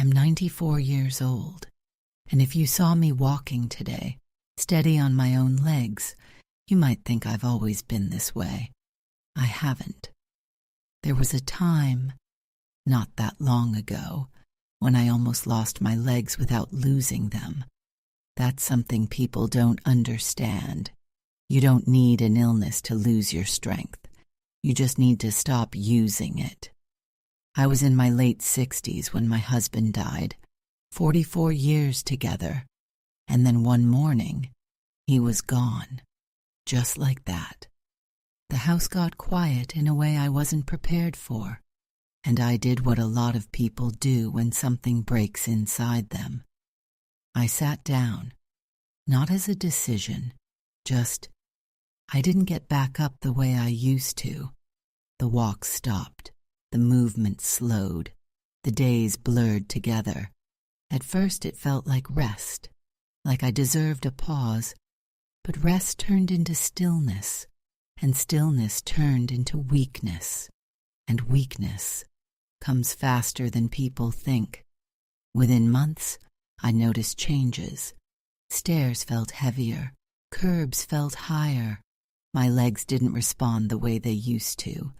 I'm 94 years old, and if you saw me walking today, steady on my own legs, you might think I've always been this way. I haven't. There was a time, not that long ago, when I almost lost my legs without losing them. That's something people don't understand. You don't need an illness to lose your strength. You just need to stop using it. I was in my late 60s when my husband died, 44 years together, and then one morning, he was gone, just like that. The house got quiet in a way I wasn't prepared for, and I did what a lot of people do when something breaks inside them. I sat down, not as a decision, just, I didn't get back up the way I used to. The walk stopped, the movement slowed, the days blurred together. At first it felt like rest, like I deserved a pause, but rest turned into stillness, and stillness turned into weakness, and weakness comes faster than people think. Within months, I noticed changes. Stairs felt heavier, curbs felt higher. My legs didn't respond the way they used to.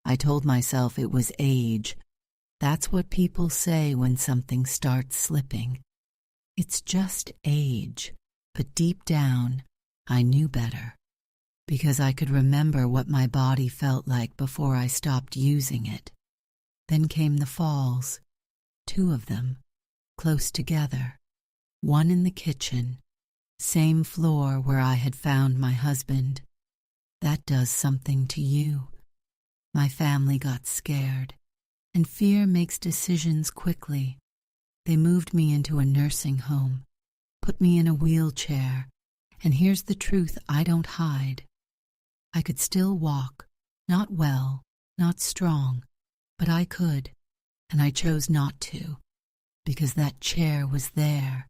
I told myself it was age. That's what people say when something starts slipping. It's just age, but deep down, I knew better, because I could remember what my body felt like before I stopped using it. Then came the falls, 2 of them, close together, one in the kitchen, same floor where I had found my husband. That does something to you. My family got scared, and fear makes decisions quickly. They moved me into a nursing home, put me in a wheelchair, and here's the truth I don't hide. I could still walk, not well, not strong, but I could, and I chose not to, because that chair was there,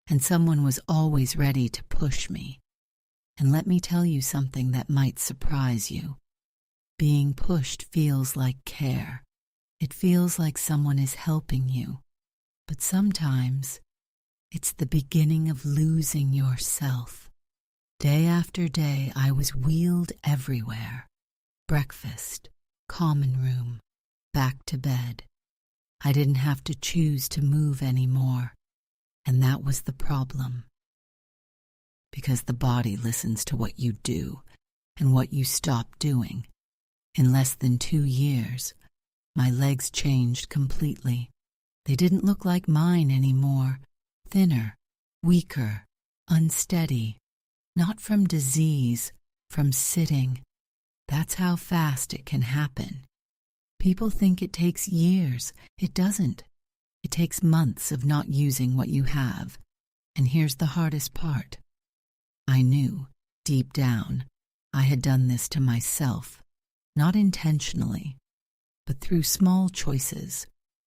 and someone was always ready to push me. And let me tell you something that might surprise you. Being pushed feels like care. It feels like someone is helping you. But sometimes, it's the beginning of losing yourself. Day after day, I was wheeled everywhere. Breakfast, common room, back to bed. I didn't have to choose to move anymore, and that was the problem. Because the body listens to what you do and what you stop doing. In less than 2 years, my legs changed completely. They didn't look like mine anymore, thinner, weaker, unsteady. Not from disease, from sitting. That's how fast it can happen. People think it takes years. It doesn't. It takes months of not using what you have. And here's the hardest part. I knew, deep down, I had done this to myself, not intentionally, but through small choices,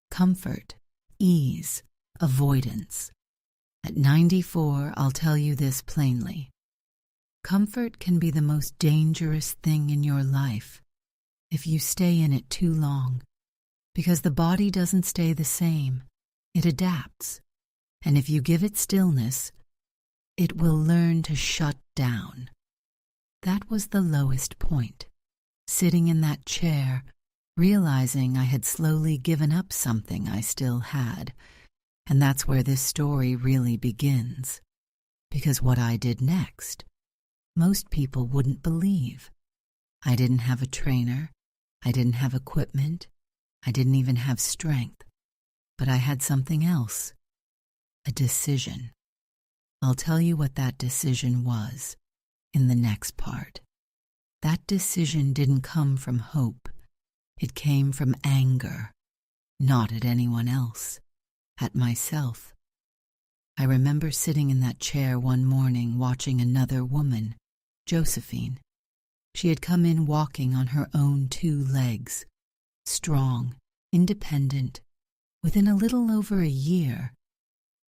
comfort, ease, avoidance. At 94, I'll tell you this plainly. Comfort can be the most dangerous thing in your life if you stay in it too long, because the body doesn't stay the same. It adapts, and if you give it stillness, it will learn to shut down. That was the lowest point, sitting in that chair, realizing I had slowly given up something I still had, and that's where this story really begins. Because what I did next, most people wouldn't believe. I didn't have a trainer, I didn't have equipment, I didn't even have strength, but I had something else, a decision. I'll tell you what that decision was in the next part. That decision didn't come from hope. It came from anger, not at anyone else, at myself. I remember sitting in that chair one morning watching another woman, Josephine. She had come in walking on her own 2 legs, strong, independent. Within a little over a year,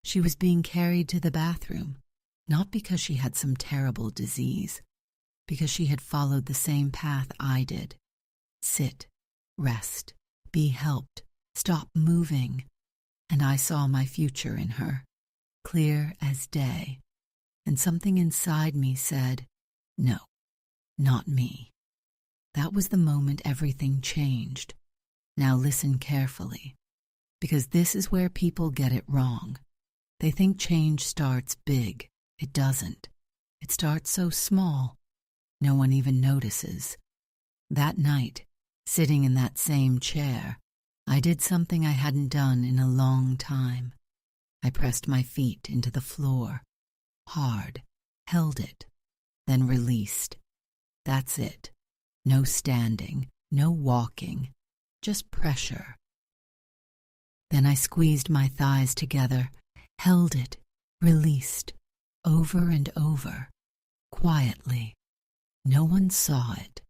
she was being carried to the bathroom, not because she had some terrible disease, because she had followed the same path I did. Sit, rest, be helped, stop moving. and I saw my future in her, clear as day, and something inside me said, no, not me. That was the moment everything changed. Now listen carefully, because this is where people get it wrong. They think change starts big. It doesn't. It starts so small, no one even notices. That night, sitting in that same chair, I did something I hadn't done in a long time. I pressed my feet into the floor, hard, held it, then released. That's it. No standing, no walking, just pressure. Then I squeezed my thighs together, held it, released, over and over, quietly. No one saw it.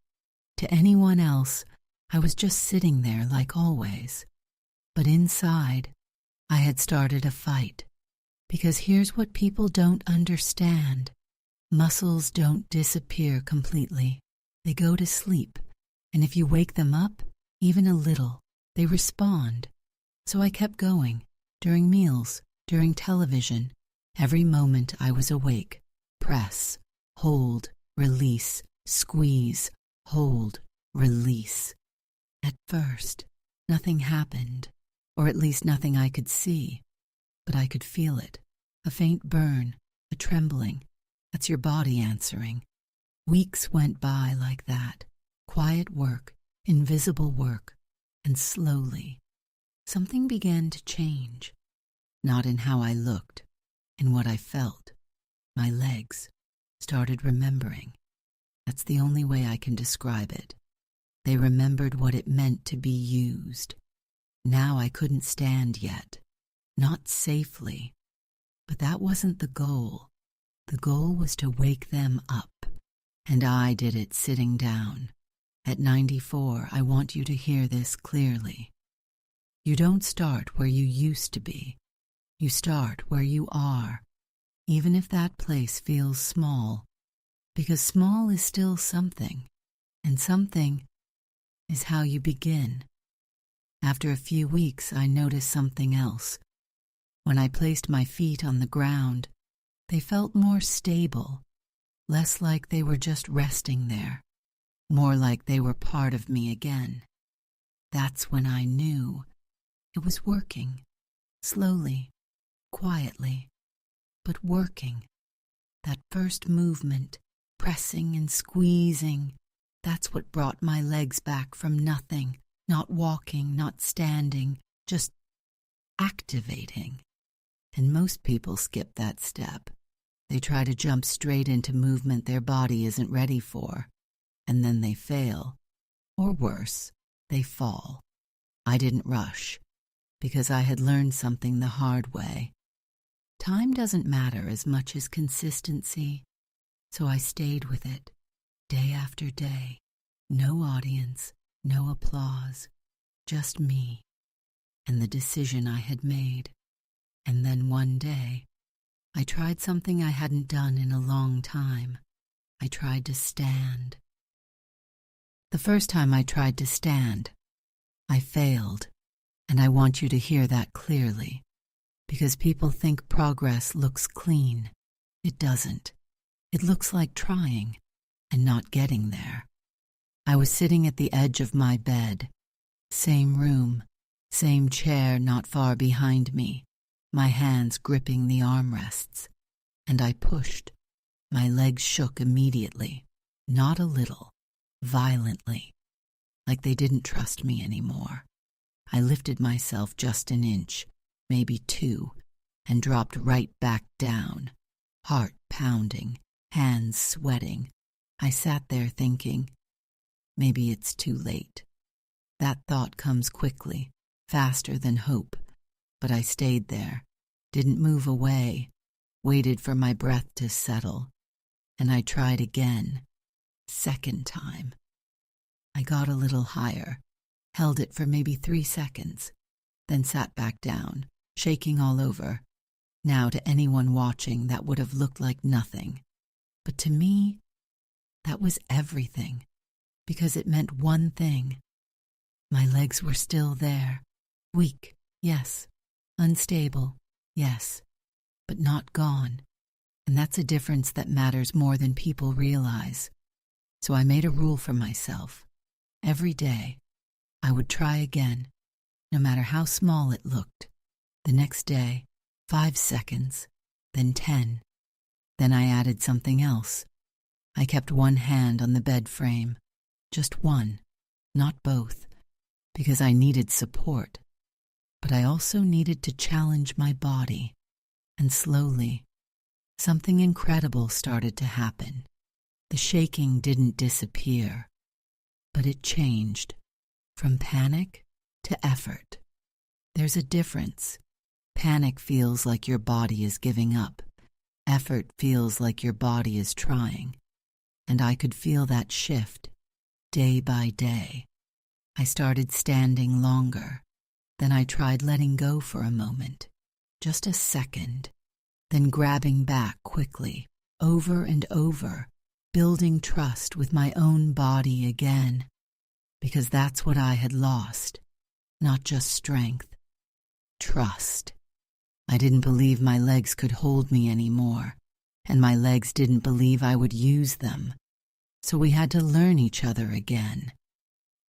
To anyone else, I was just sitting there like always. But inside, I had started a fight. Because here's what people don't understand. Muscles don't disappear completely. They go to sleep, and if you wake them up, even a little, they respond. So I kept going, during meals, during television. Every moment I was awake. Press, hold, release, squeeze, hold, release. At first, nothing happened, or at least nothing I could see, but I could feel it. A faint burn, a trembling. That's your body answering. Weeks went by like that. Quiet work, invisible work, and slowly, something began to change. Not in how I looked, in what I felt. My legs started remembering. That's the only way I can describe it. They remembered what it meant to be used. Now I couldn't stand yet. Not safely. But that wasn't the goal. The goal was to wake them up. And I did it sitting down. At 94, I want you to hear this clearly. You don't start where you used to be. You start where you are, even if that place feels small, because small is still something, and something is how you begin. After a few weeks, I noticed something else. When I placed my feet on the ground, they felt more stable, less like they were just resting there, more like they were part of me again. That's when I knew it was working, slowly, quietly, but working. That first movement, pressing and squeezing, that's what brought my legs back from nothing, not walking, not standing, just activating. And most people skip that step. They try to jump straight into movement their body isn't ready for, and then they fail. Or worse, they fall. I didn't rush, because I had learned something the hard way. Time doesn't matter as much as consistency, so I stayed with it, day after day. No audience, no applause, just me, and the decision I had made. And then one day, I tried something I hadn't done in a long time. I tried to stand. The first time I tried to stand, I failed, and I want you to hear that clearly, because people think progress looks clean. It doesn't. It looks like trying and not getting there. I was sitting at the edge of my bed, same room, same chair not far behind me, my hands gripping the armrests, and I pushed. My legs shook immediately, not a little, violently, like they didn't trust me anymore. I lifted myself just an inch, maybe 2, and dropped right back down, heart pounding, hands sweating. I sat there thinking, maybe it's too late. That thought comes quickly, faster than hope, but I stayed there, didn't move away, waited for my breath to settle, and I tried again, second time. I got a little higher, held it for maybe 3 seconds, then sat back down, shaking all over. Now to anyone watching that would have looked like nothing, but to me, that was everything, because it meant one thing. My legs were still there, weak, yes, Unstable, yes, but not gone. And that's a difference that matters more than people realize. So I made a rule for myself. Every day, I would try again, no matter how small it looked. The next day, 5 seconds, then 10. Then I added something else. I kept one hand on the bed frame, just one, not both, because I needed support. But I also needed to challenge my body, and slowly, something incredible started to happen. The shaking didn't disappear, but it changed from panic to effort. There's a difference. Panic feels like your body is giving up. Effort feels like your body is trying. And I could feel that shift, day by day. I started standing longer. Then I tried letting go for a moment, just a second, then grabbing back quickly, over and over, building trust with my own body again, because that's what I had lost, not just strength, trust. I didn't believe my legs could hold me anymore, and my legs didn't believe I would use them. So we had to learn each other again.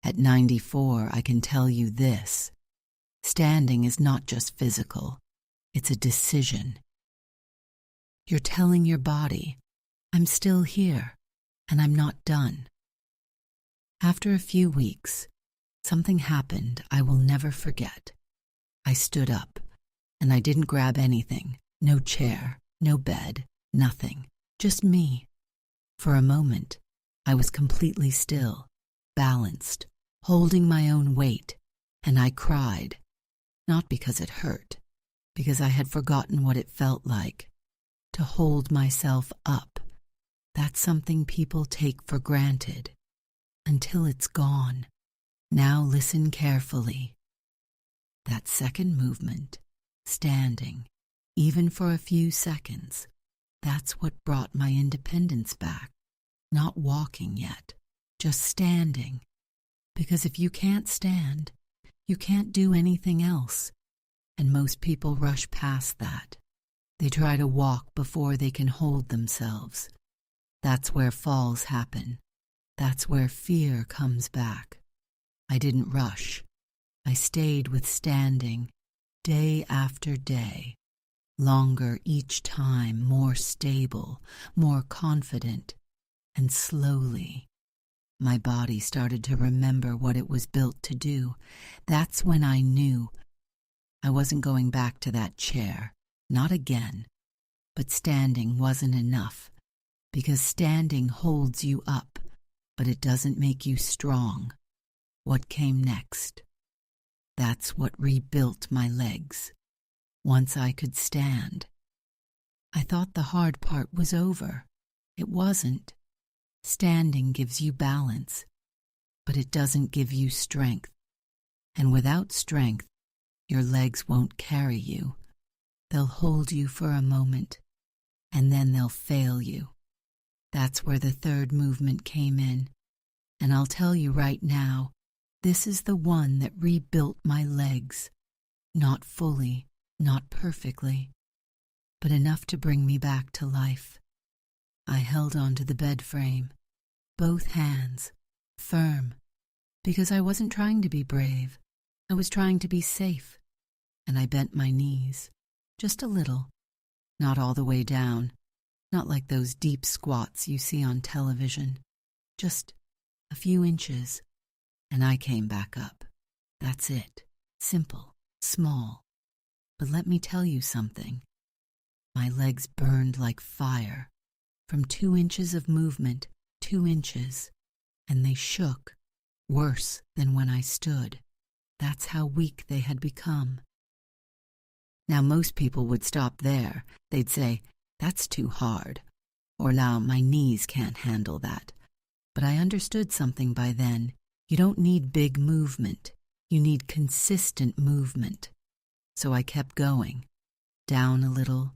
At 94, I can tell you this. Standing is not just physical, it's a decision. You're telling your body, I'm still here, and I'm not done. After a few weeks, something happened I will never forget. I stood up, and I didn't grab anything, no chair, no bed, nothing, just me. For a moment, I was completely still, balanced, holding my own weight, and I cried. Not because it hurt, because I had forgotten what it felt like to hold myself up. That's something people take for granted until it's gone. Now listen carefully. That second movement, standing, even for a few seconds, that's what brought my independence back. Not walking yet, just standing. Because if you can't stand, you can't do anything else, and most people rush past that. They try to walk before they can hold themselves. That's where falls happen. That's where fear comes back. I didn't rush. I stayed with standing, day after day, longer each time, more stable, more confident, and slowly, my body started to remember what it was built to do. That's when I knew I wasn't going back to that chair, not again. But standing wasn't enough, because standing holds you up, but it doesn't make you strong. What came next? That's what rebuilt my legs. Once I could stand. I thought the hard part was over. It wasn't. Standing gives you balance, but it doesn't give you strength. And without strength, your legs won't carry you. They'll hold you for a moment, and then they'll fail you. That's where the third movement came in. And I'll tell you right now, this is the one that rebuilt my legs. Not fully, not perfectly, but enough to bring me back to life. I held onto the bed frame, both hands, firm, because I wasn't trying to be brave. I was trying to be safe, and I bent my knees, just a little, not all the way down, not like those deep squats you see on television, just a few inches, and I came back up. That's it, simple, small. But let me tell you something. My legs burned like fire. From 2 inches of movement, 2 inches, and they shook, worse than when I stood. That's how weak they had become. Now most people would stop there. They'd say, that's too hard, or now my knees can't handle that. But I understood something by then. You don't need big movement. You need consistent movement. So I kept going, down a little,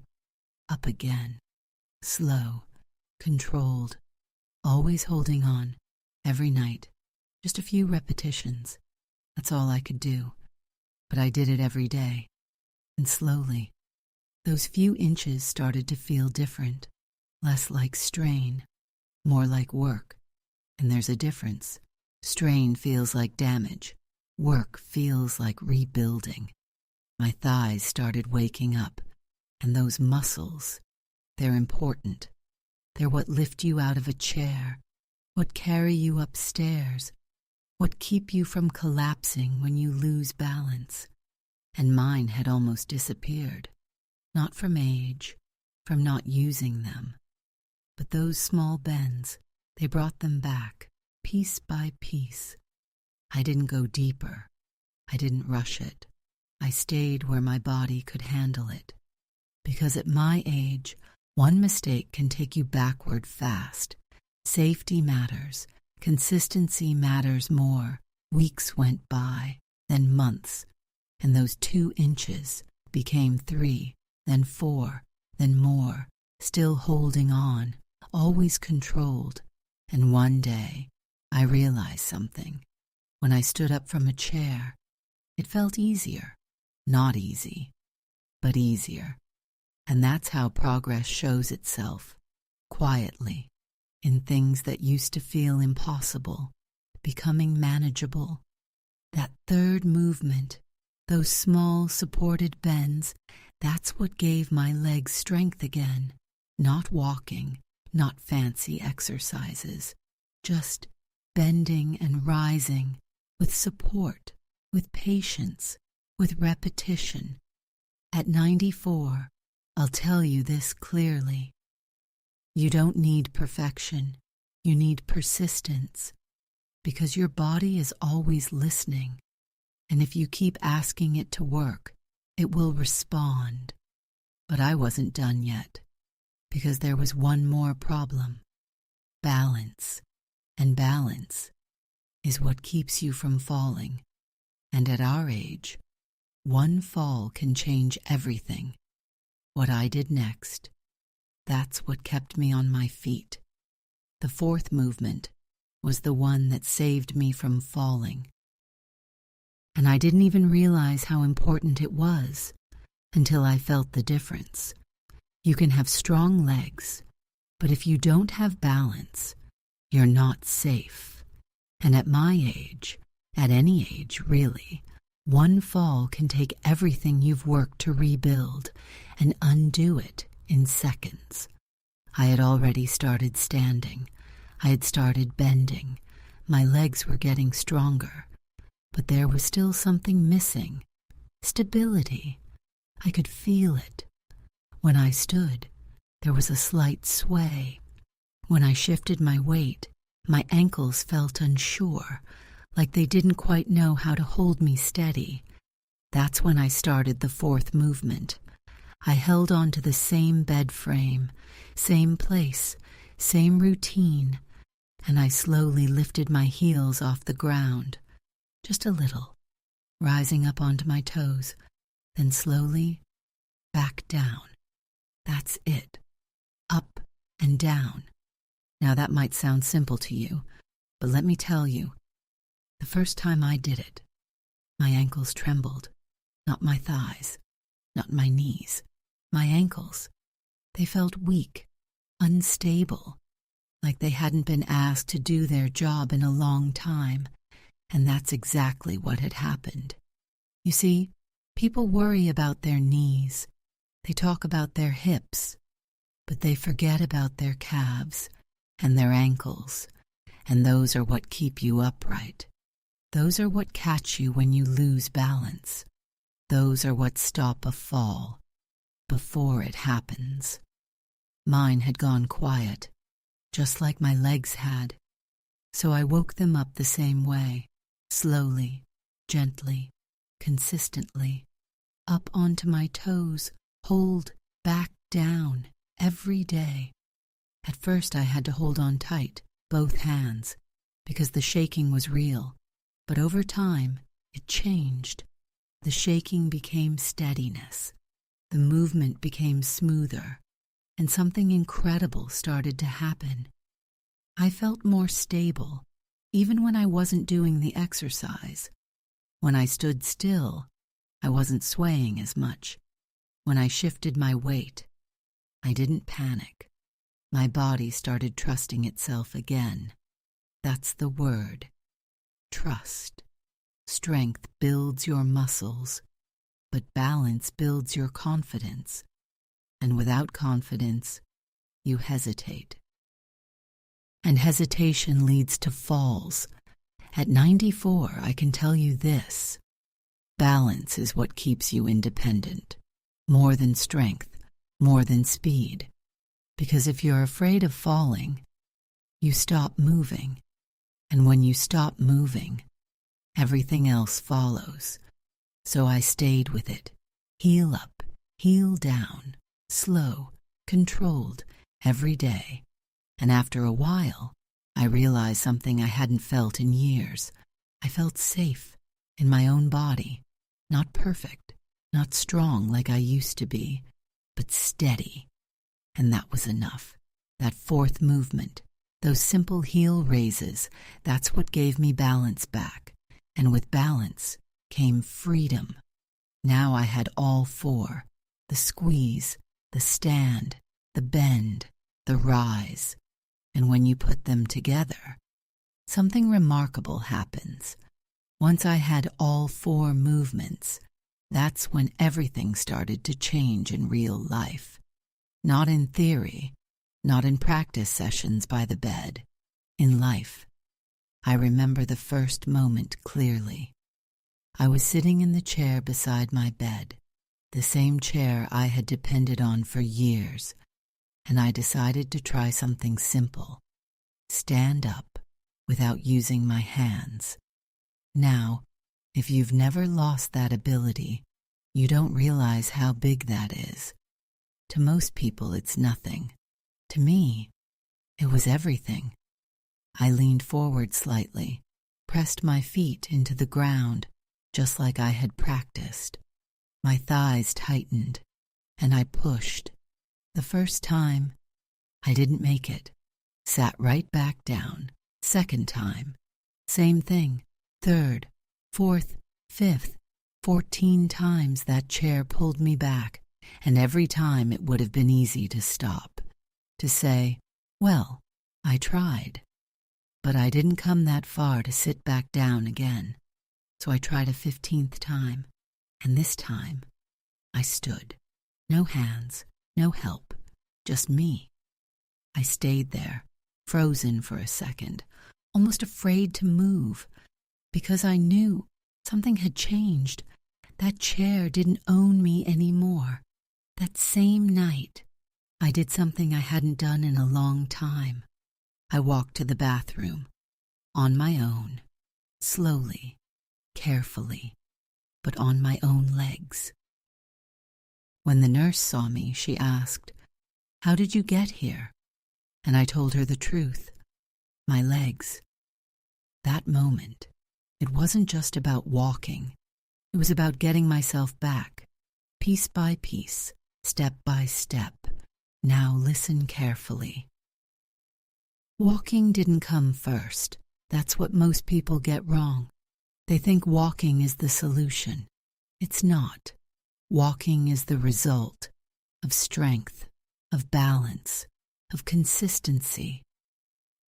up again, slow, controlled, always holding on, every night, just a few repetitions. That's all I could do, but I did it every day. And slowly, those few inches started to feel different, less like strain, more like work. And there's a difference. Strain feels like damage. Work feels like rebuilding. My thighs started waking up, and those muscles, they're important. They're what lift you out of a chair, what carry you upstairs, what keep you from collapsing when you lose balance. And mine had almost disappeared, not from age, from not using them. But those small bends, they brought them back, piece by piece. I didn't go deeper. I didn't rush it. I stayed where my body could handle it. Because at my age, one mistake can take you backward fast. Safety matters. Consistency matters more. Weeks went by, then months, and those 2 inches became 3, then 4, then more, still holding on, always controlled. And one day, I realized something. When I stood up from a chair, it felt easier. Not easy, but easier. And that's how progress shows itself, quietly, in things that used to feel impossible, becoming manageable. That third movement, those small supported bends, that's what gave my legs strength again. Not walking, not fancy exercises, just bending and rising with support, with patience, with repetition. At 94, I'll tell you this clearly. You don't need perfection. You need persistence, because your body is always listening. And if you keep asking it to work, it will respond. But I wasn't done yet, because there was one more problem. Balance. And balance is what keeps you from falling. And at our age, one fall can change everything. What I did next, that's what kept me on my feet. The fourth movement was the one that saved me from falling. And I didn't even realize how important it was until I felt the difference. You can have strong legs, but if you don't have balance, you're not safe. And at my age, at any age really, one fall can take everything you've worked to rebuild and undo it in seconds. I had already started standing. I had started bending. My legs were getting stronger. But there was still something missing. Stability. I could feel it. When I stood, there was a slight sway. When I shifted my weight, my ankles felt unsure, like they didn't quite know how to hold me steady. That's when I started the fourth movement. I held on to the same bed frame, same place, same routine, and I slowly lifted my heels off the ground, just a little, rising up onto my toes, then slowly back down. That's it. Up and down. Now that might sound simple to you, but let me tell you, the first time I did it, my ankles trembled. Not my thighs, not my knees, my ankles. They felt weak, unstable, like they hadn't been asked to do their job in a long time. And that's exactly what had happened. You see, people worry about their knees. They talk about their hips, but they forget about their calves and their ankles, and those are what keep you upright. Those are what catch you when you lose balance. Those are what stop a fall before it happens. Mine had gone quiet, just like my legs had, so I woke them up the same way, slowly, gently, consistently, up onto my toes, hold, back, down, every day. At first I had to hold on tight, both hands, because the shaking was real, but over time it changed. The shaking became steadiness, the movement became smoother, and something incredible started to happen. I felt more stable, even when I wasn't doing the exercise. When I stood still, I wasn't swaying as much, When I shifted my weight, I didn't panic. My body started trusting itself again. That's the word. Trust. Strength builds your muscles, but balance builds your confidence. And without confidence, you hesitate. And hesitation leads to falls. At 94, I can tell you this. Balance is what keeps you independent. More than strength, more than speed. Because if you're afraid of falling, you stop moving. And when you stop moving, everything else follows. So I stayed with it. Heel up, heel down, slow, controlled, every day. And after a while, I realized something I hadn't felt in years. I felt safe in my own body. Not perfect, not strong like I used to be, but steady. And that was enough. That fourth movement, those simple heel raises, that's what gave me balance back. And with balance came freedom. Now I had all four: the squeeze, the stand, the bend, the rise. And when you put them together, something remarkable happens. Once I had all four movements, that's when everything started to change in real life. Not in theory, not in practice sessions by the bed. In life. I remember the first moment clearly. I was sitting in the chair beside my bed, the same chair I had depended on for years, and I decided to try something simple. Stand up without using my hands. Now, if you've never lost that ability, you don't realize how big that is. To most people, it's nothing. To me, it was everything. I leaned forward slightly, pressed my feet into the ground, just like I had practiced. My thighs tightened, and I pushed. The first time, I didn't make it. Sat right back down. Second time, same thing. Third, fourth, fifth, 14 times that chair pulled me back, and every time it would have been easy to stop, to say, well, I tried. But I didn't come that far to sit back down again, so I tried a 15th time, and this time I stood. No hands, no help, just me. I stayed there, frozen for a second, almost afraid to move, because I knew something had changed. That chair didn't own me anymore. That same night, I did something I hadn't done in a long time. I walked to the bathroom, on my own, slowly, carefully, but on my own legs. When the nurse saw me, she asked, "How did you get here?" And I told her the truth. My legs. That moment, it wasn't just about walking. It was about getting myself back, piece by piece, step by step. Now listen carefully. Walking didn't come first. That's what most people get wrong. They think walking is the solution. It's not. Walking is the result of strength, of balance, of consistency.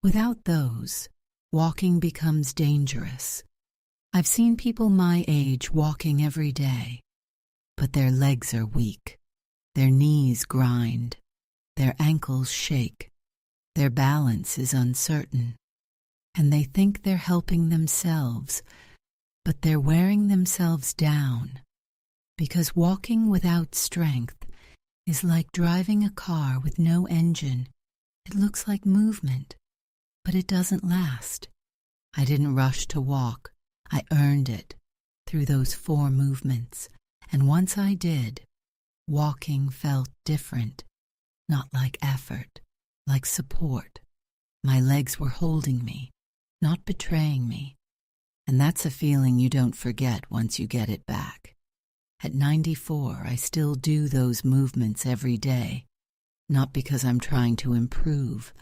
Without those, walking becomes dangerous. I've seen people my age walking every day, but their legs are weak, their knees grind, their ankles shake, their balance is uncertain, and they think they're helping themselves, but they're wearing themselves down, because walking without strength is like driving a car with no engine. It looks like movement, but it doesn't last. I didn't rush to walk. I earned it through those 4 movements, and once I did, walking felt different, not like effort, like support. My legs were holding me, not betraying me, and that's a feeling you don't forget once you get it back. At 94, I still do those movements every day, not because I'm trying to improve,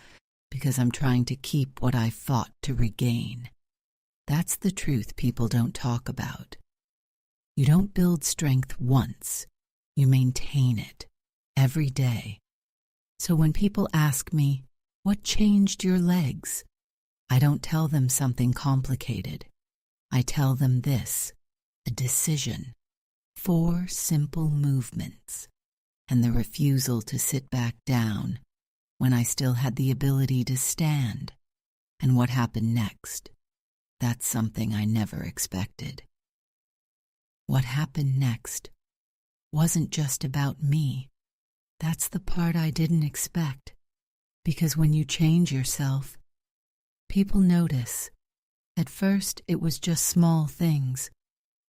because I'm trying to keep what I fought to regain. That's the truth people don't talk about. You don't build strength once. You maintain it every day. So when people ask me, what changed your legs? I don't tell them something complicated. I tell them this, a decision, 4 simple movements, and the refusal to sit back down when I still had the ability to stand. And what happened next? That's something I never expected. What happened next wasn't just about me. That's the part I didn't expect. Because when you change yourself, people notice. At first, it was just small things.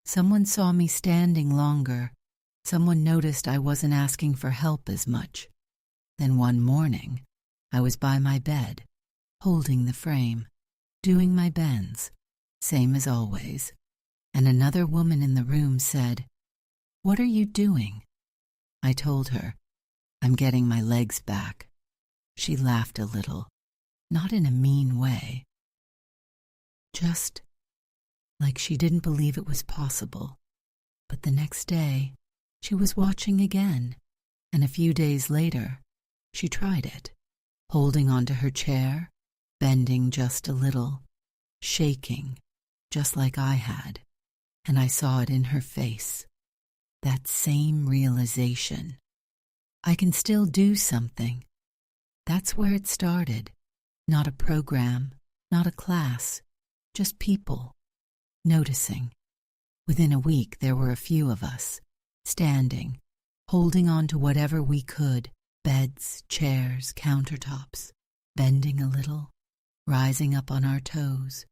Someone saw me standing longer. Someone noticed I wasn't asking for help as much. Then one morning, I was by my bed, holding the frame, doing my bends, same as always. And another woman in the room said, "What are you doing?" I told her, "I'm getting my legs back." She laughed a little, not in a mean way. Just like she didn't believe it was possible. But the next day, she was watching again, and a few days later, she tried it, holding onto her chair, bending just a little, shaking, just like I had, and I saw it in her face. That same realization. I can still do something. That's where it started. Not a program, not a class, just people, noticing. Within a week, there were a few of us, standing, holding on to whatever we could, beds, chairs, countertops, bending a little, rising up on our toes,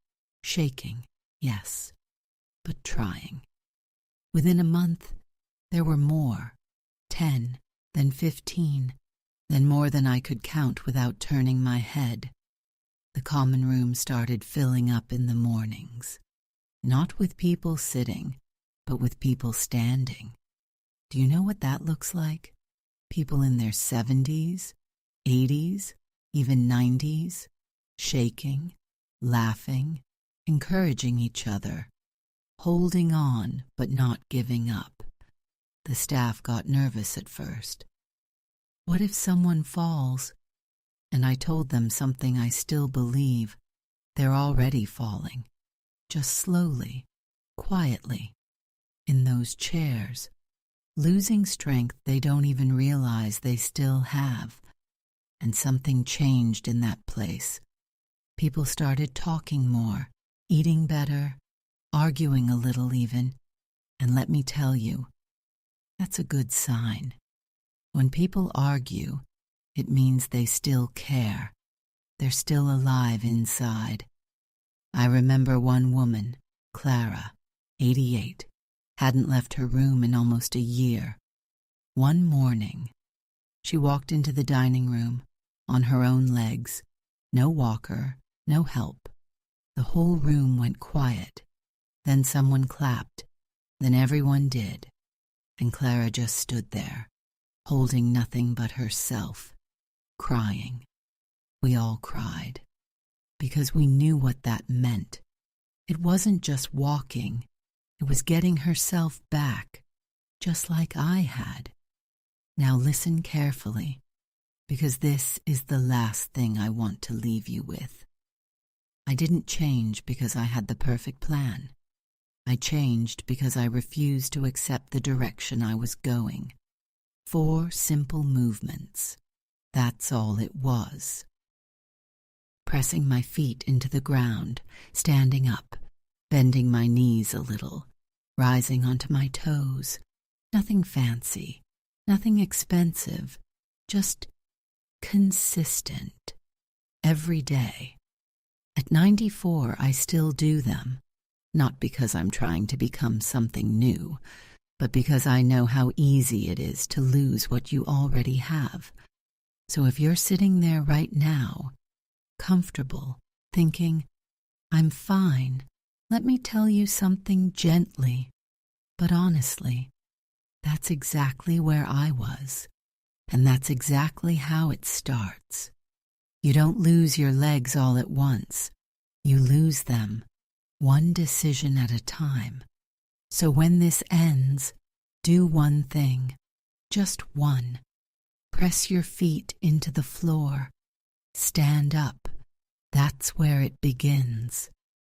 shaking, yes, but trying. Within a month, there were more, 10, then 15, then more than I could count without turning my head. The common room started filling up in the mornings, not with people sitting, but with people standing. Do you know what that looks like? People in their 70s, 80s, even 90s, shaking, laughing, encouraging each other, holding on but not giving up. The staff got nervous at first. What if someone falls? And I told them something I still believe. They're already falling, just slowly, quietly, in those chairs, losing strength they don't even realize they still have. And something changed in that place. People started talking more, eating better, arguing a little even. And let me tell you, that's a good sign. When people argue, it means they still care. They're still alive inside. I remember one woman, Clara, 88, hadn't left her room in almost a year. One morning, she walked into the dining room, on her own legs, no walker, no help. The whole room went quiet. Then someone clapped. Then everyone did. And Clara just stood there, holding nothing but herself, crying. We all cried, because we knew what that meant. It wasn't just walking, it was getting herself back, just like I had. Now listen carefully, because this is the last thing I want to leave you with. I didn't change because I had the perfect plan. I changed because I refused to accept the direction I was going. 4 simple movements. That's all it was. Pressing my feet into the ground, standing up, bending my knees a little, rising onto my toes. Nothing fancy, nothing expensive, just consistent. Every day. At 94, I still do them. Not because I'm trying to become something new, but because I know how easy it is to lose what you already have. So if you're sitting there right now, comfortable, thinking, I'm fine, let me tell you something gently, but honestly, that's exactly where I was, and that's exactly how it starts. You don't lose your legs all at once. You lose them, one decision at a time. So when this ends, do one thing. just one. Press your feet into the floor. Stand up. That's where it begins.